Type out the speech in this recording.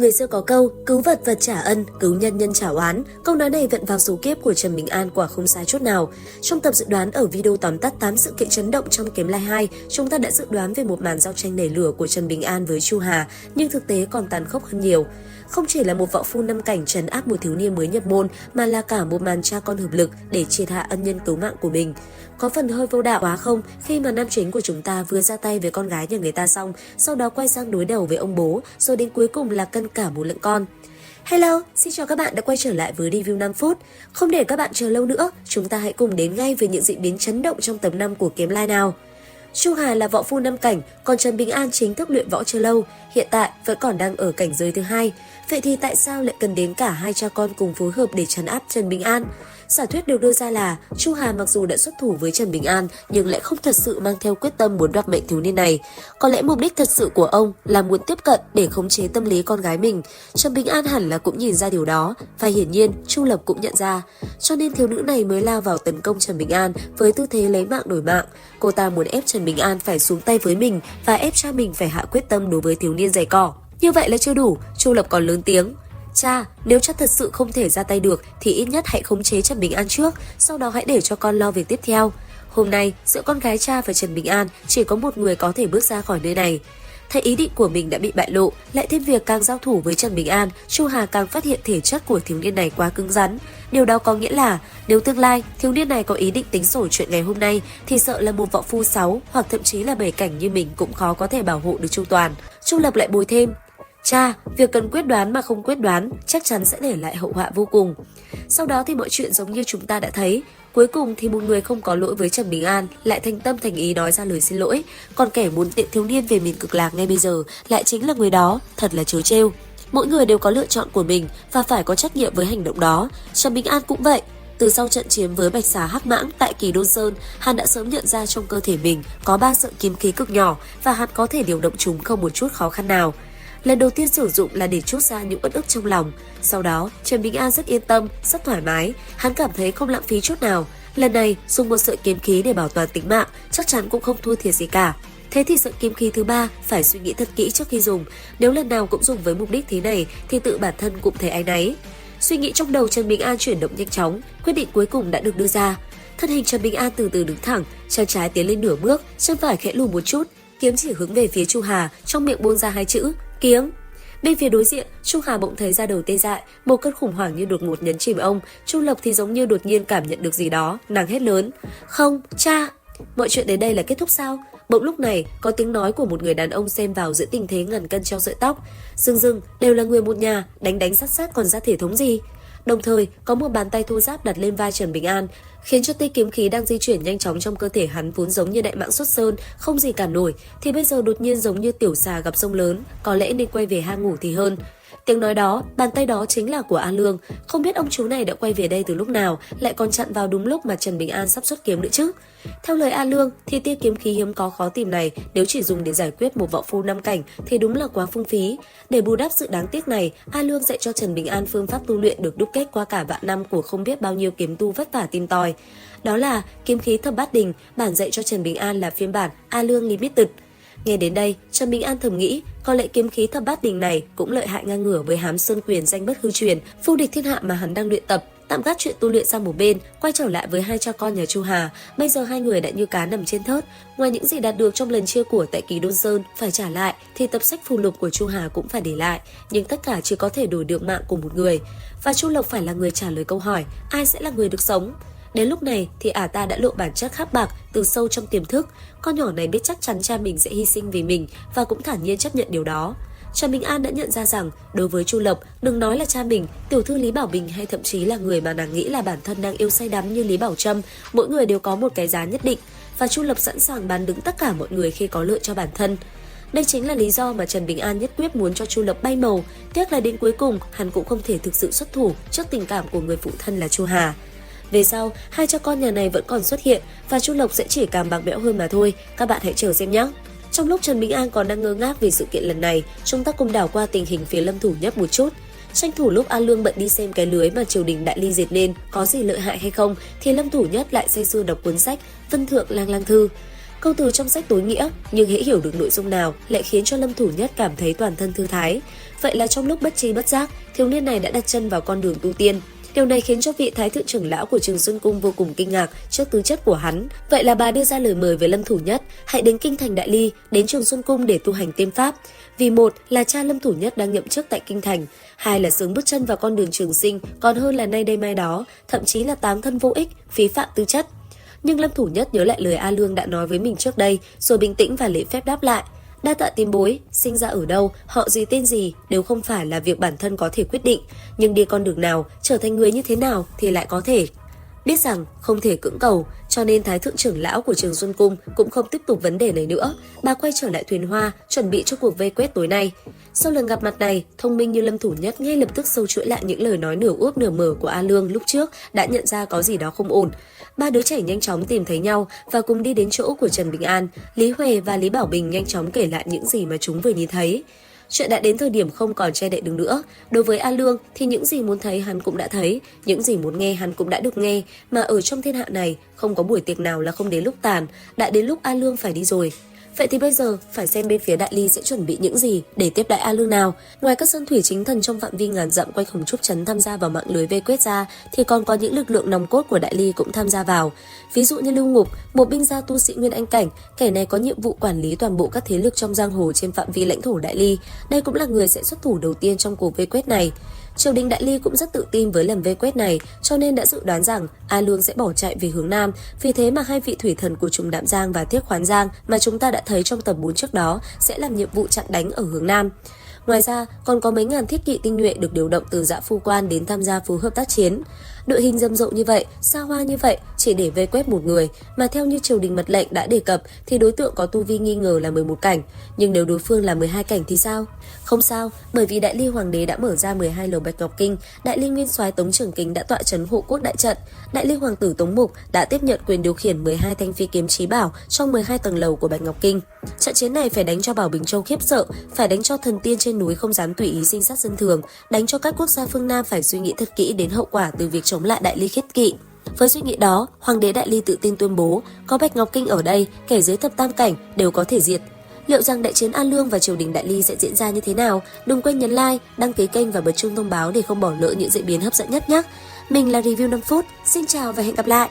Người xưa có câu, cứu vật vật trả ân, cứu nhân nhân trả oán. Câu nói này vận vào số kiếp của Trần Bình An quả không sai chút nào. Trong tập dự đoán ở video tóm tắt 8 sự kiện chấn động trong Kiếm Lai 2, chúng ta đã dự đoán về một màn giao tranh nảy lửa của Trần Bình An với Chu Hà, nhưng thực tế còn tàn khốc hơn nhiều. Không chỉ là một võ phu năm cảnh trấn áp một thiếu niên mới nhập môn, mà là cả một màn cha con hợp lực để triệt hạ ân nhân cứu mạng của mình. Có phần hơi vô đạo quá không khi mà nam chính của chúng ta vừa ra tay với con gái nhà người ta xong, sau đó quay sang đối đầu với ông bố, rồi đến cuối cùng là cân cả bố lẫn con. Hello, xin chào các bạn đã quay trở lại với review 5 phút. Không để các bạn chờ lâu nữa, chúng ta hãy cùng đến ngay với những diễn biến chấn động trong tập 5 của Kiếm Lai nào. Chu Hà là võ phu năm cảnh, còn Trần Bình An chính thức luyện võ chưa lâu, hiện tại vẫn còn đang ở cảnh giới thứ 2. Vậy thì tại sao lại cần đến cả hai cha con cùng phối hợp để trấn áp Trần Bình An? Giả thuyết được đưa ra là Chu Hà mặc dù đã xuất thủ với Trần Bình An nhưng lại không thật sự mang theo quyết tâm muốn đoạt mệnh thiếu niên này. Có lẽ mục đích thật sự của ông là muốn tiếp cận để khống chế tâm lý con gái mình. Trần Bình An hẳn là cũng nhìn ra điều đó, và hiển nhiên Chu Lập cũng nhận ra. Cho nên thiếu nữ này mới lao vào tấn công Trần Bình An với tư thế lấy mạng đổi mạng. Cô ta muốn ép Trần Bình An phải xuống tay với mình và ép cha mình phải hạ quyết tâm đối với thiếu niên giày cỏ. Như vậy là chưa đủ, Chu Lập còn lớn tiếng. Cha, nếu cha thật sự không thể ra tay được thì ít nhất hãy khống chế Trần Bình An trước, sau đó hãy để cho con lo việc tiếp theo. Hôm nay, giữa con gái cha và Trần Bình An chỉ có một người có thể bước ra khỏi nơi này. Thấy ý định của mình đã bị bại lộ, lại thêm việc càng giao thủ với Trần Bình An, Chu Hà càng phát hiện thể chất của thiếu niên này quá cứng rắn. Điều đó có nghĩa là nếu tương lai thiếu niên này có ý định tính sổ chuyện ngày hôm nay thì sợ là một võ phu 6 hoặc thậm chí là 7 cảnh như mình cũng khó có thể bảo hộ được chu toàn. Chu Lập lại bồi thêm. Cha, việc cần quyết đoán mà không quyết đoán chắc chắn sẽ để lại hậu họa vô cùng. Sau đó thì mọi chuyện giống như chúng ta đã thấy. Cuối cùng thì một người không có lỗi với Trần Bình An lại thành tâm thành ý nói ra lời xin lỗi. Còn kẻ muốn tiện thiếu niên về miền cực lạc ngay bây giờ lại chính là người đó, thật là trớ trêu. Mỗi người đều có lựa chọn của mình và phải có trách nhiệm với hành động đó. Trần Bình An cũng vậy. Từ sau trận chiến với Bạch Xà Hắc Mãng tại Kỳ Đôn Sơn, hắn đã sớm nhận ra trong cơ thể mình có 3 sợi kiếm khí cực nhỏ và hắn có thể điều động chúng không một chút khó khăn nào. Lần đầu tiên sử dụng là để trút ra những uất ức trong lòng. Sau đó, Trần Bình An rất yên tâm, rất thoải mái. Hắn cảm thấy không lãng phí chút nào. Lần này, dùng một sợi kiếm khí để bảo toàn tính mạng, chắc chắn cũng không thua thiệt gì cả. Thế thì sợi kiếm khí thứ 3 phải suy nghĩ thật kỹ trước khi dùng. Nếu lần nào cũng dùng với mục đích thế này thì tự bản thân cũng thấy áy náy. Suy nghĩ trong đầu Trần Bình An chuyển động nhanh chóng, quyết định cuối cùng đã được đưa ra. Thân hình Trần Bình An từ từ đứng thẳng, chân trái tiến lên nửa bước, chân phải khẽ lùi một chút, kiếm chỉ hướng về phía Chu Hà, trong miệng buông ra 2 chữ kiếm. Bên phía đối diện, Chu Hà bỗng thấy da đầu tê dại, một cơn khủng hoảng như đột ngột nhấn chìm ông. Chu Lập thì giống như đột nhiên cảm nhận được gì đó, nàng hét lớn: "Không, cha!" Mọi chuyện đến đây là kết thúc sao? Bỗng lúc này, có tiếng nói của một người đàn ông xen vào giữa tình thế ngàn cân treo sợi tóc. Dưng đều là người một nhà, đánh sát còn ra thể thống gì? Đồng thời, có một bàn tay thô ráp đặt lên vai Trần Bình An, khiến cho tia kiếm khí đang di chuyển nhanh chóng trong cơ thể hắn vốn giống như đại mãng xuất sơn, không gì cản nổi, thì bây giờ đột nhiên giống như tiểu xà gặp sông lớn, có lẽ nên quay về hang ngủ thì hơn. Tiếng nói đó, bàn tay đó chính là của A Lương. Không biết ông chú này đã quay về đây từ lúc nào, lại còn chặn vào đúng lúc mà Trần Bình An sắp xuất kiếm nữa chứ. Theo lời A Lương thì tia kiếm khí hiếm có khó tìm này nếu chỉ dùng để giải quyết một võ phu 5 cảnh thì đúng là quá phung phí. Để bù đắp sự đáng tiếc này, A Lương dạy cho Trần Bình An phương pháp tu luyện được đúc kết qua cả vạn năm của không biết bao nhiêu kiếm tu vất vả tìm tòi. Đó là kiếm khí thập bát đình, bản dạy cho Trần Bình An là phiên bản A Lương Limited. Nghe đến đây, Trần Bình An thầm nghĩ, có lẽ kiếm khí thập bát đình này cũng lợi hại ngang ngửa với Hám Sơn Quyền danh bất hư truyền, vô địch thiên hạ mà hắn đang luyện tập. Tạm gác chuyện tu luyện sang một bên, quay trở lại với hai cha con nhà Chu Hà. Bây giờ hai người đã như cá nằm trên thớt. Ngoài những gì đạt được trong lần chia của tại Kỳ Đôn Sơn phải trả lại, thì tập sách phù lục của Chu Hà cũng phải để lại. Nhưng tất cả chỉ có thể đổi được mạng của một người. Và Chu Lộc phải là người trả lời câu hỏi, ai sẽ là người được sống? Đến lúc này thì ả ta đã lộ bản chất khắc bạc từ sâu trong tiềm thức. Con nhỏ này biết chắc chắn cha mình sẽ hy sinh vì mình và cũng thản nhiên chấp nhận điều đó. Trần Bình An đã nhận ra rằng đối với Chu Lộc, đừng nói là cha mình, tiểu thư Lý Bảo Bình hay thậm chí là người mà nàng nghĩ là bản thân đang yêu say đắm như Lý Bảo Trâm, mỗi người đều có một cái giá nhất định và Chu Lộc sẵn sàng bán đứng tất cả mọi người khi có lợi cho bản thân. Đây chính là lý do mà Trần Bình An nhất quyết muốn cho Chu Lộc bay màu, tiếc là đến cuối cùng hắn cũng không thể thực sự xuất thủ trước tình cảm của người phụ thân là Chu Hà. Về sau, hai cha con nhà này vẫn còn xuất hiện và Chu Lộc sẽ chỉ càng bạc bẽo hơn mà thôi, các bạn hãy chờ xem nhé. Trong lúc Trần Bình An còn đang ngơ ngác về sự kiện lần này, chúng ta cùng đảo qua tình hình phía Lâm Thủ Nhất một chút. Tranh thủ lúc A Lương bận đi xem cái lưới mà triều đình Đại Ly dệt nên có gì lợi hại hay không, thì Lâm Thủ Nhất lại say sưa đọc cuốn sách Vân Thượng Lang Lang Thư. Câu từ trong sách tối nghĩa, nhưng hễ hiểu được nội dung nào lại khiến cho Lâm Thủ Nhất cảm thấy toàn thân thư thái. Vậy là trong lúc bất tri bất giác, thiếu niên này đã đặt chân vào con đường tu tiên. Điều này khiến cho vị thái thượng trưởng lão của Trường Xuân Cung vô cùng kinh ngạc trước tư chất của hắn. Vậy là bà đưa ra lời mời với Lâm Thủ Nhất, hãy đến kinh thành Đại Ly, đến Trường Xuân Cung để tu hành tiên pháp. Vì một là cha Lâm Thủ Nhất đang nhậm chức tại kinh thành, hai là sớm bước chân vào con đường trường sinh, còn hơn là nay đây mai đó, thậm chí là táng thân vô ích, phí phạm tư chất. Nhưng Lâm Thủ Nhất nhớ lại lời A Lương đã nói với mình trước đây, rồi bình tĩnh và lễ phép đáp lại. Đa tạ tiền bối, sinh ra ở đâu, họ gì tên gì đều không phải là việc bản thân có thể quyết định, nhưng đi con đường nào, trở thành người như thế nào thì lại có thể. Biết rằng không thể cưỡng cầu, cho nên Thái thượng trưởng lão của Trường Xuân Cung cũng không tiếp tục vấn đề này nữa. Bà quay trở lại thuyền hoa, chuẩn bị cho cuộc vây quét tối nay. Sau lần gặp mặt này, thông minh như Lâm Thủ Nhất ngay lập tức sâu chuỗi lại những lời nói nửa úp nửa mở của A Lương lúc trước, đã nhận ra có gì đó không ổn. Ba đứa trẻ nhanh chóng tìm thấy nhau và cùng đi đến chỗ của Trần Bình An. Lý Huệ và Lý Bảo Bình nhanh chóng kể lại những gì mà chúng vừa nhìn thấy. Chuyện đã đến thời điểm không còn che đậy được nữa. Đối với A Lương thì những gì muốn thấy hắn cũng đã thấy, những gì muốn nghe hắn cũng đã được nghe, mà ở trong thiên hạ này không có buổi tiệc nào là không đến lúc tàn, đã đến lúc A Lương phải đi rồi. Vậy thì bây giờ phải xem bên phía Đại Ly sẽ chuẩn bị những gì để tiếp đãi A Lương nào. Ngoài các sơn thủy chính thần trong phạm vi ngàn dặm quanh Khổng Trúc Trấn tham gia vào mạng lưới vây quét ra, thì còn có những lực lượng nòng cốt của Đại Ly cũng tham gia vào. Ví dụ như Lưu Ngục, một binh gia tu sĩ Nguyên Anh cảnh, kẻ này có nhiệm vụ quản lý toàn bộ các thế lực trong giang hồ trên phạm vi lãnh thổ Đại Ly. Đây cũng là người sẽ xuất thủ đầu tiên trong cuộc vây quét này. Triều đình Đại Ly cũng rất tự tin với lần vây quét này, cho nên đã dự đoán rằng A Lương sẽ bỏ chạy về hướng Nam. Vì thế mà hai vị thủy thần của Trùng Đạm Giang và Thiết Khoán Giang mà chúng ta đã thấy trong tập 4 trước đó sẽ làm nhiệm vụ chặn đánh ở hướng Nam. Ngoài ra, còn có mấy ngàn thiết kỵ tinh nhuệ được điều động từ Dã Phu Quan đến tham gia phối hợp tác chiến. Đội hình rầm rộ như vậy, xa hoa như vậy, chỉ để vây quét một người, mà theo như triều đình mật lệnh đã đề cập thì đối tượng có tu vi nghi ngờ là 11 cảnh, nhưng nếu đối phương là 12 cảnh thì sao? Không sao, bởi vì Đại Ly Hoàng đế đã mở ra 12 lầu Bạch Ngọc Kinh, Đại Ly Nguyên soái Tống Trường Kính đã tọa trấn hộ quốc đại trận, Đại Ly Hoàng tử Tống Mục đã tiếp nhận quyền điều khiển 12 thanh phi kiếm chí bảo trong 12 tầng lầu của Bạch Ngọc Kinh. Trận chiến này phải đánh cho Bảo Bình Châu khiếp sợ, phải đánh cho thần tiên trên núi không dám tùy ý sinh sát dân thường, đánh cho các quốc gia phương Nam phải suy nghĩ thật kỹ đến hậu quả từ việc chống lại Đại Ly khiết kỵ. Với suy nghĩ đó, Hoàng đế Đại Ly tự tin tuyên bố, có Bạch Ngọc Kinh ở đây, kẻ dưới thập tam cảnh đều có thể diệt. Liệu rằng đại chiến An Lương và triều đình Đại Ly sẽ diễn ra như thế nào? Đừng quên nhấn like, đăng ký kênh và bật chuông thông báo để không bỏ lỡ những diễn biến hấp dẫn nhất nhé. Mình là Review 5 phút, xin chào và hẹn gặp lại.